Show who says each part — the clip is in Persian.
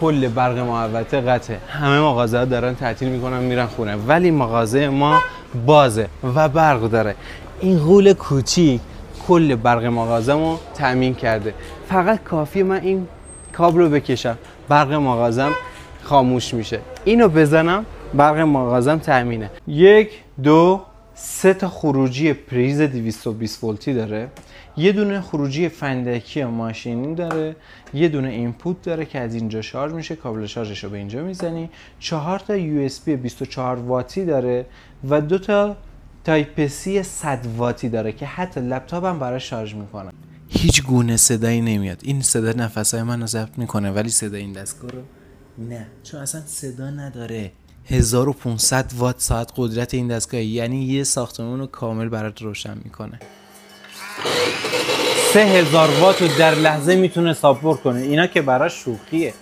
Speaker 1: کل برق محوطه قطعه، همه مغازه‌ها دارن تعطیل میکنن میرن خونه، ولی مغازه ما بازه و برق داره. این غول کوچیک کل برق مغازه‌مو تامین کرده. فقط کافیه من این کابل رو بکشم، برق مغازم خاموش میشه. اینو بزنم، برق مغازم تامینه. 1 2 3 تا خروجی پریز 220 ولتی داره، یه دونه خروجی فندکی ماشینی داره، یه دونه اینپوت داره که از اینجا شارژ میشه، کابل شارژش رو به اینجا میزنی، 4 تا یو اس بی 24 واتی داره و 2 تا تایپ سی 100 واتی داره که حتی لپتاپ هم براش شارژ میکنه. هیچ گونه صدایی نمیاد. این صدا نفسای منو ضبط میکنه ولی صدای این دستگاه رو نه، چون اصلا صدا نداره. 1500 وات ساعت قدرت این دستگاه، یعنی یه ساختمون رو کامل برات روشن میکنه. 3000 وات رو در لحظه میتونه ساپورت کنه. اینا که براش شوخیه.